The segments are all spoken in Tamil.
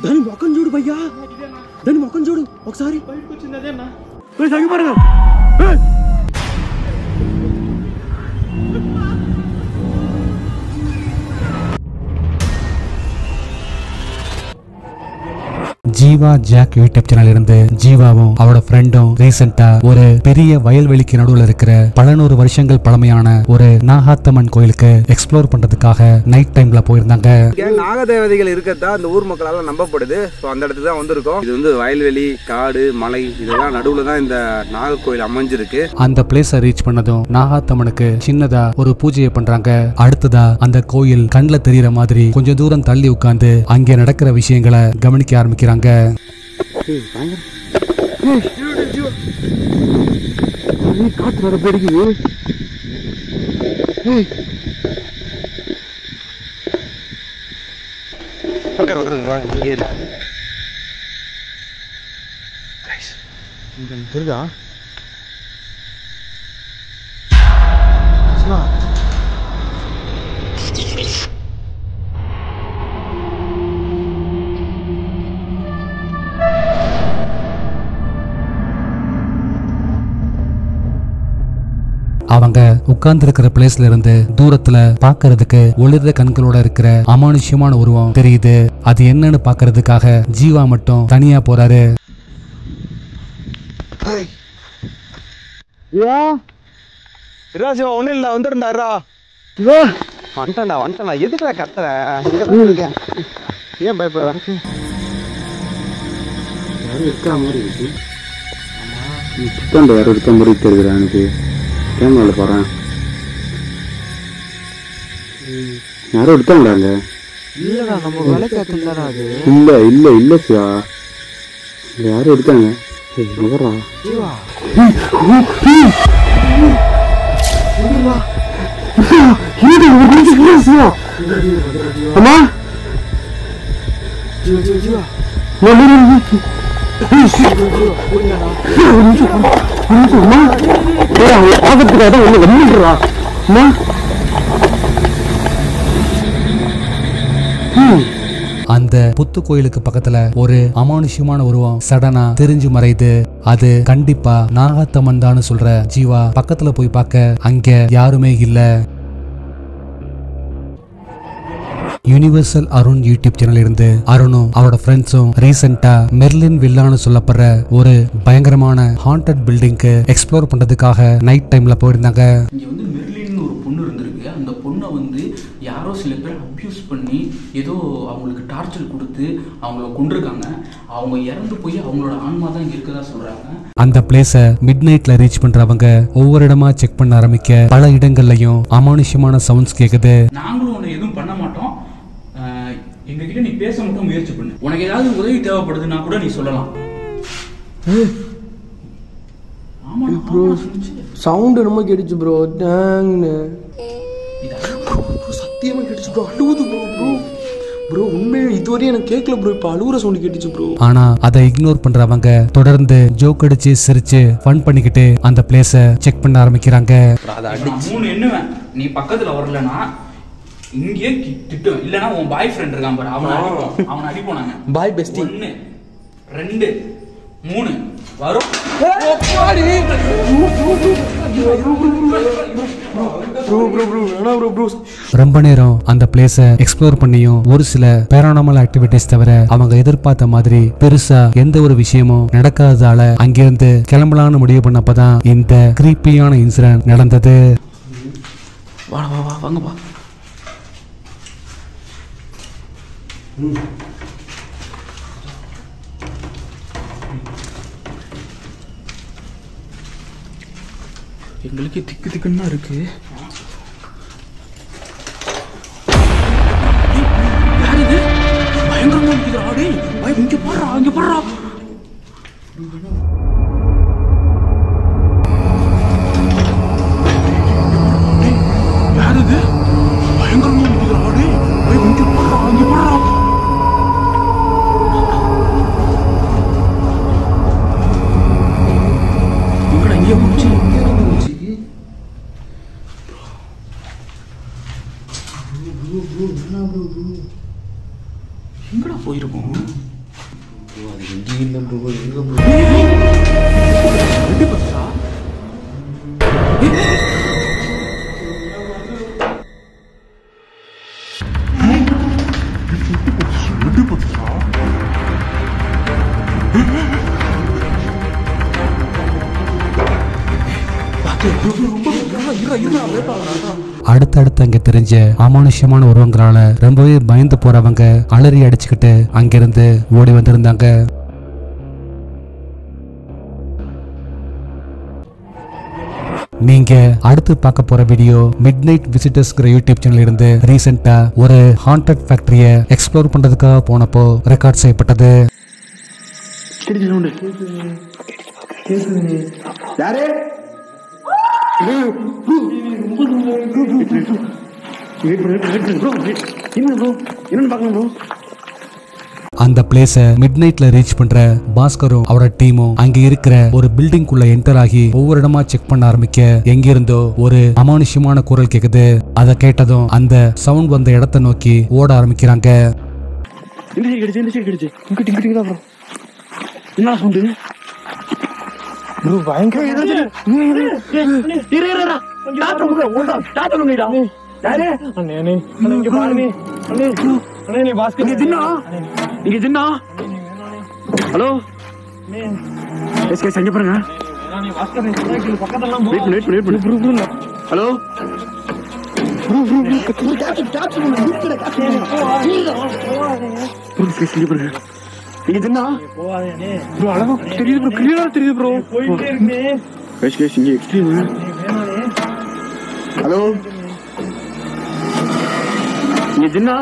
దాని మొఖం చూడు భయ్యా, దాని మొఖం చూడు ఒకసారి. బయటకు వచ్చింది అదేనా? ஜீவா ஜாக் யூடியூப் சேனல் இருந்து ஜீவாவும் அவரோட ஃப்ரெண்டும் ரீசெண்டா ஒரு பெரிய வயல்வெளிக்கு நடுவுல இருக்கிற பல 100 வருஷங்கள் பழமையான ஒரு நாகாத்தம்மன் கோயிலுக்கு எக்ஸ்ப்ளோர் பண்றதுக்காக நைட் டைம்ல போயிருந்தாங்க. நாகதேவதைகள் இருக்கதா அந்த ஊர் மக்களால நம்பப்படுது. ஸோ அந்த இடத்துக்கு தான் வந்திருக்கோம். இது வந்து வயல்வெளி, காடு, மலை இதெல்லாம் நடுவுல தான் இந்த நாக கோயில் அமைஞ்சிருக்கு. அந்த பிளேஸை ரீச் பண்ணதும் நாகாத்தம்மனுக்கு சின்னதா ஒரு பூஜையை பண்றாங்க. அடுத்ததா அந்த கோயில் கண்ணுல தெரியற மாதிரி கொஞ்சம் தூரம் தள்ளி உட்கார்ந்து அங்கே நடக்கிற விஷயங்களை கவனிக்க ஆரம்பிக்கிறாங்க. காத்து வர பெருகுது. தெரியுதா? அவங்க உட்கார்ந்து இருக்கிற பிளேஸ்ல இருந்து தூரத்துல பாக்குறதுக்கு ஒளிர்ற கண்களோட இருக்கிற அமானுஷ்யமான உருவம் தெரியுது. அது என்னன்னு பாக்குறதுக்காக ஜீவா மட்டும் தனியா போறாரு. ஒன்னும் இல்ல, வந்துருந்தாரா? வந்துட்டா எதுக்குடா கத்துற? ஏன் பயப்படுற? யாரும் இருக்கிற மாதிரி இருக்கு. யாரும் இருக்க மாதிரி தெரியுது. எனக்கு கேமரால போறேன். யாரும் இருக்காங்களாங்க? இல்லடா, நம்ம வேலை கேட்கலடா. அது இல்ல இல்ல இல்ல சிவா, யாரும் இருக்காங்க. நகரா அம்மா அந்த புத்து கோயிலுக்கு பக்கத்துல ஒரு அமானுஷ்யமான உருவம் சடனா தெரிஞ்சு மறையுது. அது கண்டிப்பா நாகாத்தம்மன் தான் சொல்ற ஜீவா பக்கத்துல போய் பார்க்க அங்க யாருமே இல்ல. யுனிவர்சல் அருண் யூடியூப் சேனல் இருந்து அருணும் அவரோட ஃப்ரெண்ட்ஸும் ரீசெண்டா மெர்லின் வில்லான்னு சொல்லப்படுற ஒரு பயங்கரமான ஹாண்டட் பில்டிங்க்கு எக்ஸ்ப்ளோர் பண்றதுக்காக நைட் டைம்ல போயிருந்தாங்க. இங்க வந்து மெர்லின் ஒரு பொண்ணு இருந்திருக்கு. அந்த பொண்ணை வந்து யாரோ சில பேர் அபியூஸ் பண்ணி ஏதோ அவங்களுக்கு டார்ச்சர் கொடுத்து அவங்கள கொண்டிருக்காங்க. அவங்க இறந்து போய் அவங்களோட ஆன்மா தான் இங்க இருக்கதா சொல்றாங்க. அந்த பிளேஸ மிட் நைட்ல ரீச் பண்றவங்க ஒவ்வொரு இடமா செக் பண்ண ஆரம்பிக்க பல இடங்கள்லயும் அமானுஷ்யமான சவுண்ட்ஸ் கேக்குது. நாங்களும் உன்னை எதுவும் பண்ண மாட்டோம், எங்ககிட்ட நீ பேச மட்டும் முயற்சி பண்ணு. உனக்கு ஏதாவது உதவி தேவைப்படுதுன்னா கூட நீ சொல்லலாம். சவுண்ட் என்னமோ கேட்டுச்சு ப்ரோ. சத்தியமா கேட்டுச்சு ப்ரோ. அழுவுது ப்ரோ. ப்ரோ உண்மையே இதுவரையும் எனக்கு கேட்கல ப்ரோ. இப்போ அழுவுற சவுண்ட் கேட்டுச்சு ப்ரோ. ஆனா அதை இக்னோர் பண்றவங்க தொடர்ந்து ஜோக் அடிச்சு சிரிச்சு ஃபன் பண்ணிக்கிட்டு அந்த பிளேஸ செக் பண்ண ஆரம்பிக்கிறாங்க. என்னவேன் நீ பக்கத்துல வரலன்னா இங்கே திட்டம் இல்லனா உன் பாய் ஃப்ரெண்ட் இருக்கான் பாரு, அவன் அடிப்போனாங்க. பாய் பெஸ்டி 1 2 3 வரும். ரொம்ப நேரம் அந்த பிளேஸ எக்ஸ்ப்ளோர் பண்ணியும் ஒரு சில பேரானாமல் ஆக்டிவிட்டிஸ் தவிர அவங்க எதிர்பார்த்த மாதிரி பெருசா எந்த ஒரு விஷயமும் நடக்காததால அங்கிருந்து கிளம்பலான்னு முடிவு பண்ணப்பதான் இந்த கிரீப்பியான இன்சிடென்ட் நடந்தது. வா வா வா வாங்க வா. எங்களுக்கு திக்கு திக்குன்னு தான் இருக்கு. யார் இது? பயங்கரமா இருக்குதுடா. டேய் இங்க பாருடா, இங்க பாருடா. யார் இது? பயங்கரமா இருக்குதுடா. டேய் இங்க பாருடா, இங்க பாருடா. இங்கடா இங்க போச்சு. எங்கடா போயிருக்கோம்? அது எங்கேயும் இல்லை ப்ரோ. எங்கே ப்ரோ? அடுத்தடுத்து அங்க தெரிஞ்ச அமானுஷ்யமான உருவங்களால ரொம்பவே பயந்து போறவங்க அலறி அடிச்சுக்கிட்டு அங்கிருந்து ஓடி வந்திருந்தாங்க. நீங்க அடுத்து பார்க்க போற வீடியோ மிட்நைட் விசிட்டர்ஸ்ங்கிற யூடியூப் சேனல் இருந்து ரீசெண்டா ஒரு ஹாண்டட் ஃபேக்டரிய எக்ஸ்ப்ளோர் பண்றதுக்காக போனப்போ ரெக்கார்ட் செய்யப்பட்டது. அந்த பிளேஸ மிட்நைட்ல ரீச் பண்ற பாஸ்கரும் அவரோட டீமும் அங்க இருக்கிற ஒரு பில்டிங் குள்ள என்டர் ஆகி ஒவ்வொரு இடமா செக் பண்ண ஆரம்பிக்க எங்கிருந்தோ ஒரு அமானுஷ்யமான குரல் கேக்குது. அதை கேட்டதும் அந்த சவுண்ட் வந்த இடத்தை நோக்கி ஓட ஆரம்பிக்கிறாங்க. ஹலோ எங்க பாருங்க. ஹலோ தெரியுது ப்ரோ, கிளியரா தெரியுது ப்ரோ. இங்க எக்ஸ்ட்ரீம். ஹலோ நீங்க ஜின்னா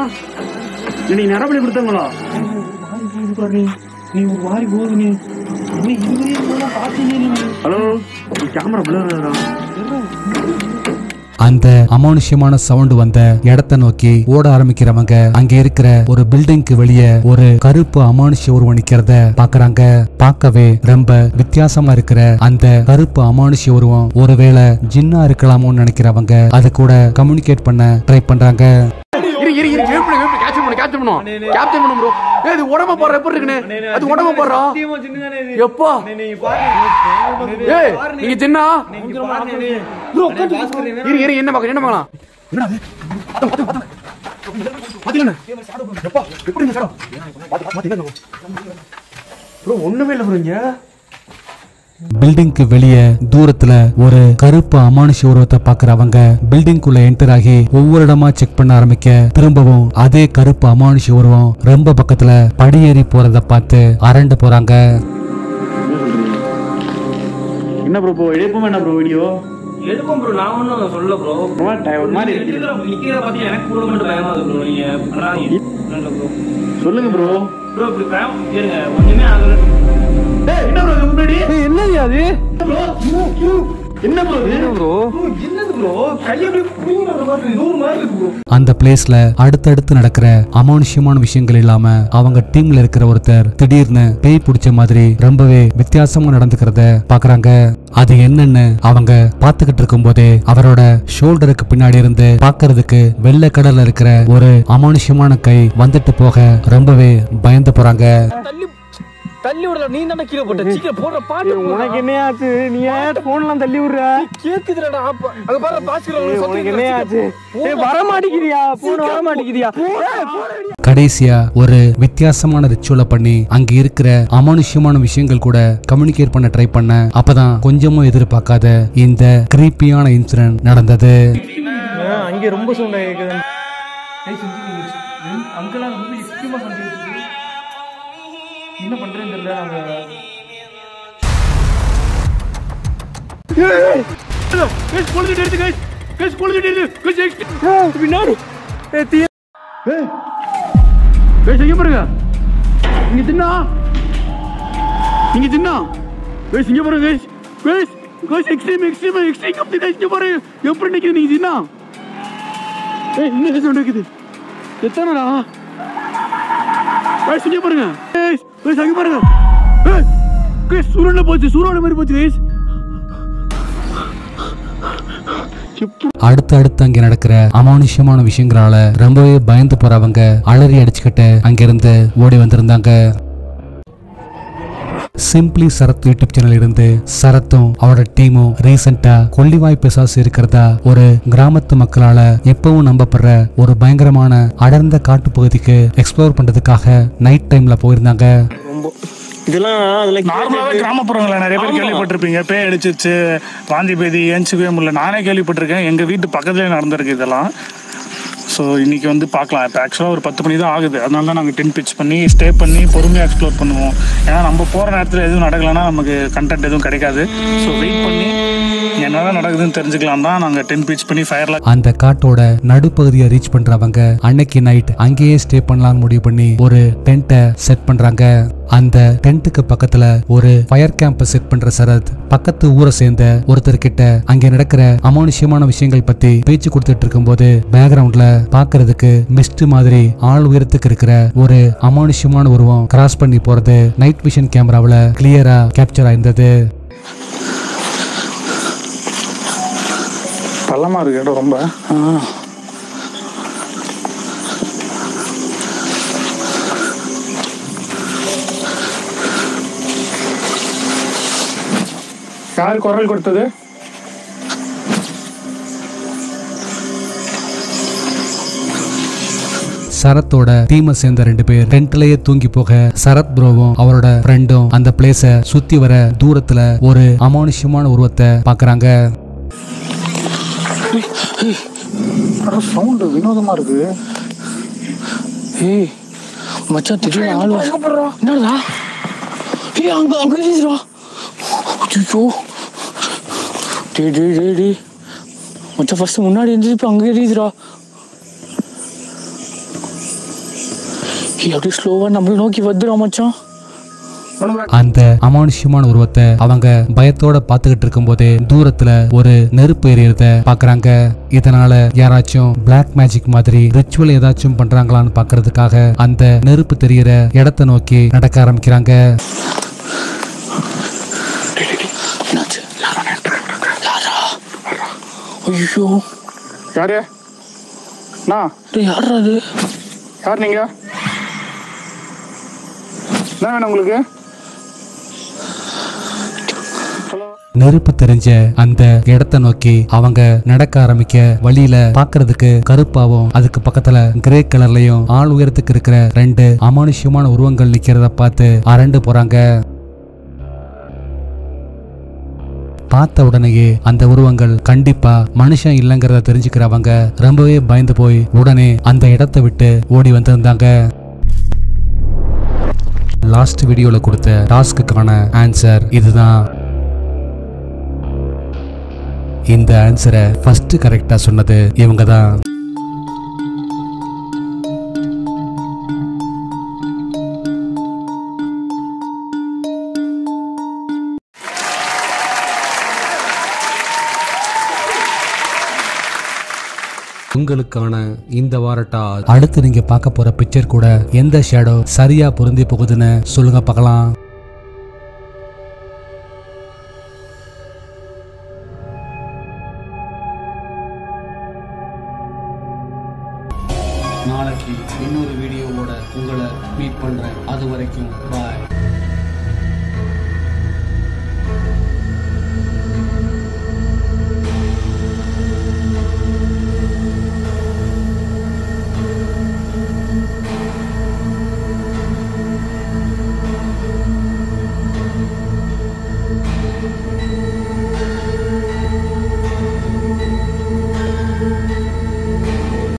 நீங்க நரபலி கொடுத்தாங்களா? Hello camera blur. அந்த அமானுஷ்யமான சவுண்ட் வந்த இடத்தை நோக்கி ஓட ஆரம்பிக்கிறவங்க அங்க இருக்கிற ஒரு பில்டிங்க்கு வெளியே ஒரு கருப்பு அமானுஷ்ய உருவம் நிக்கிறத பாக்குறாங்க. பார்க்கவே ரொம்ப வித்தியாசமா இருக்கிற அந்த கருப்பு அமானுஷ்ய உருவம் ஒருவேளை ஜின்னா இருக்கலாமோன்னு நினைக்கிறவங்க அது கூட கம்யூனிகேட் பண்ண ட்ரை பண்றாங்க. உடம்ப போற எப்படி இருக்குன்னு அது உடம்ப போடுறோம். எப்போ நீங்க சின்ன என்ன பாக்க என்ன பாக்கலாம்? ஒண்ணுமே இல்ல புரியுங்க. பில்டிங்க்கு வெளியே தூரத்துல ஒரு கருப்பு அமானுஷ்ய உருவத்தை பாக்குறவங்க பில்டிங்குள்ள என்டர் ஆகி ஒவ்வொரு இடமா செக் பண்ண ஆரம்பிக்க திரும்பவும் அதே கருப்பு அமானுஷ்ய உருவம் ரொம்ப பக்கத்துல படியேறி போறத பார்த்து அரண்டு போறாங்க. என்ன ப்ரோ எடுப்போம்? என்ன ப்ரோ வீடியோ எடுப்போம் ப்ரோ. நான் ஒன்றும் சொல்ல ப்ரோ. ஒரு மாதிரி நிக்கிற பார்த்து எனக்கு கூட மட்டும் பயமா இருக்கு ப்ரோ. நீங்க சொல்லுங்க ப்ரோ. ப்ரோ இப்படி பயம் இருங்க, ஒண்ணுமே ஆகல. என்ன ப்ரோ முன்னாடி என்னது அது? என்ன ப்ரோ இது ப்ரோ? என்னது ப்ரோ கைய அப்படியே புடிங்கற மாதிரி நூறு மாதிரி இருக்கு ப்ரோ. அந்த பிளேஸ்ல அடுத்தடுத்து நடக்கிற அமானுஷ்யமான விஷயங்கள் இல்லாம அவங்க டீம்ல இருக்கிற ஒருத்தர் திடீர்னு பேய் பிடிச்ச மாதிரி ரொம்பவே வித்தியாசமா நடந்துக்கிறத பாக்குறாங்க. அது என்னன்னு அவங்க பாத்துக்கிட்டு இருக்கும் போதே அவரோட ஷோல்டருக்கு பின்னாடி இருந்து பாக்குறதுக்கு வெள்ளை கடல்ல இருக்கிற ஒரு அமானுஷ்யமான கை வந்துட்டு போக ரொம்பவே பயந்து போறாங்க. தள்ளி விடல, நீ தான கீழ போட்ட. சீக்கிரம் போடுற பாட்டு. உனக்கு என்ன ஆச்சு? நீ ஏன் போன்லாம் தள்ளி விடுற? கேக்குதுடா. அங்க பாரு பாஸ்கர் உனக்கு என்ன ஆச்சு? வர மாட்டேங்கிறியா? போன் வர மாட்டேங்கிறியா? கடைசியா ஒரு வித்தியாசமான ரிச்சுவலை பண்ணி அங்க இருக்கிற அமானுஷ்யமான விஷயங்கள் கூட கம்யூனிகேட் பண்ண ட்ரை பண்ண. அப்பதான் கொஞ்சமும் எதிர்பார்க்காத இந்த கிரீப்பியான இன்சிடென்ட் நடந்தது. அங்க ரொம்ப சவுண்ட் கேக்குது. அங்கெல்லாம் ரொம்ப எக்ஸ்ட்ரீமா சவுண்ட் கேக்குது. என்ன பண்றேன்னு தெரியல. எத்தனடா பாருங்க பாருங்க. சூரியன்ல போச்சு, சூரியன் மாதிரி போச்சு. அடுத்து அங்க நடக்கிற அமானுஷ்யமான விஷயங்களால ரொம்பவே பயந்து போறவங்க அலறி அடிச்சுக்கிட்டு அங்கிருந்து ஓடி வந்திருந்தாங்க. சிம்பிளி சரத் யூடியூப் சேனல் இருந்து சரத்தும் அவரோட டீமும் ரீசெண்டா கொல்லிவாய் பிசாசு இருக்கிறதா ஒரு கிராமத்து மக்களால எப்பவும் நம்பப்படுற ஒரு பயங்கரமான அடர்ந்த காட்டு பகுதிக்கு எக்ஸ்ப்ளோர் பண்றதுக்காக நைட் டைம்ல போயிருந்தாங்க. இதெல்லாம் நார்மலாவே கிராமப்புறங்கள நிறைய பேர் கேள்விப்பட்டிருப்பீங்க. பேய் அடிச்சிருச்சு, வாந்தி பேதி, ஏஞ்சிக்கவே முடியல. நானே கேள்விப்பட்டிருக்கேன். எங்க வீட்டு பக்கத்துலேயே நடந்திருக்கு இதெல்லாம். ஸோ இன்னைக்கு வந்து பார்க்கலாம். இப்போ ஆக்சுவலாக ஒரு 10 மணி தான் ஆகுது. அதனால தான் நாங்கள் டென்ட் பிச் பண்ணி ஸ்டே பண்ணி பொறுமையாக எக்ஸ்ப்ளோர் பண்ணுவோம். ஏன்னா நம்ம போகிற நேரத்தில் எதுவும் நடக்கலைன்னா நமக்கு கண்டென்ட் எதுவும் கிடைக்காது. ஸோ வெயிட் பண்ணி என்னதான் நடக்குதுன்னு தெரிஞ்சுக்கலாம் தான் நாங்கள் டென்ட் பிச் பண்ணி ஃபயர்லாம். அந்த காட்டோட நடுப்பகுதியை ரீச் பண்றவங்க அன்னைக்கு நைட் அங்கேயே ஸ்டே பண்ணலாம்னு முடிவு பண்ணி ஒரு டென்ட்டை செட் பண்றாங்க. அந்த டென்ட்டுக்கு பக்கத்துல ஒரு ஃபயர் கேம்ப் செட் பண்ற சரத் பக்கத்து ஊரை சேர்ந்த ஒருத்தர் கிட்ட அங்க நடக்கிற அமானுஷ்யமான விஷயங்கள் பத்தி பேச்சு கொடுத்துட்டு இருக்கும்போது பேக்ரவுண்ட்ல பாக்குறதுக்கு மிஸ்ட் மாதிரி ஆள் உயரத்துக்கு இருக்கிற ஒரு அமானுஷ்யமான உருவம் கிராஸ் பண்ணி போறது நைட் விஷன் கேமராவில் கிளியரா கேப்சர் ஆயிருந்தது. பள்ளமா இருக்கு இடம் ரொம்ப. யார் குரல் கொடுத்தது? சரத்தோட டீமை சேர்ந்த 2 பேர் டென்ட்லயே தூங்கி போக சரத் ப்ரோவும் அவரோட ஃப்ரெண்டும் அந்த பிளேஸ சுத்தி வர தூரத்துல ஒரு அமானுஷ்யமான உருவத்தை பாக்குறாங்க. சவுண்ட் வினோதமா இருக்கு. ஏய் மச்சான், திடீர்னு ஆள் என்னடா? ஏய் அங்க அங்க வீசுறா. ஐயோ டே மச்சான், ஃபர்ஸ்ட் முன்னாடி இருந்துச்சு, இப்போ அங்கே வீசுறா. அப்படியே ஸ்லோவா நம்மள நோக்கி வந்துடா மச்சான். அந்த அமானுஷ்யமான உருவத்தை அவங்க பயத்தோட பாத்துக்கிட்டு இருக்கும் போதே தூரத்துல ஒரு நெருப்பு எரியறத பாக்குறாங்க. இதனால யாராச்சும் பிளாக் மேஜிக் மாதிரி ரிச்சுவல் ஏதாச்சும் பண்றாங்களான்னு பாக்குறதுக்காக அந்த நெருப்பு தெரியற இடத்தை நோக்கி நடக்க ஆரம்பிக்கிறாங்க. ஐயோ யாரு? யாரா அது? யார் நீங்க? என்ன வேணும் உங்களுக்கு? நெருப்பு தெரிஞ்ச அந்த இடத்தை நோக்கி அவங்க நடக்க ஆரம்பிக்க வழியில பாக்குறதுக்கு கருப்பாவும் அதுக்கு பக்கத்துல கிரே கலர்லயும் ஆள் உயரத்துக்கு இருக்கிற 2 அமானுஷ்யமான உருவங்கள் நிக்கிறத பார்த்து அரண்டு போறாங்க. பார்த்த உடனேயே அந்த உருவங்கள் கண்டிப்பா மனுஷன் இல்லைங்கிறத தெரிஞ்சுக்கிறவங்க ரொம்பவே பயந்து போய் உடனே அந்த இடத்தை விட்டு ஓடி வந்திருந்தாங்க. லாஸ்ட் வீடியோல கொடுத்த டாஸ்க்குக்கான ஆன்சர் இதுதான். இந்த ஆன்சரை ஃபர்ஸ்ட் கரெக்டா சொன்னது இவங்க தான். உங்களுக்கான இந்த வாரட்டா அடுத்து நீங்க பார்க்க போற பிக்சர் கூட எந்த ஷேடோ சரியா பொருந்தி போகுதுன்னு சொல்லுங்க பார்க்கலாம். நாளைக்கு இன்னொரு வீடியோவோட உங்களை மீட் பண்றேன். அது வரைக்கும் பாய்.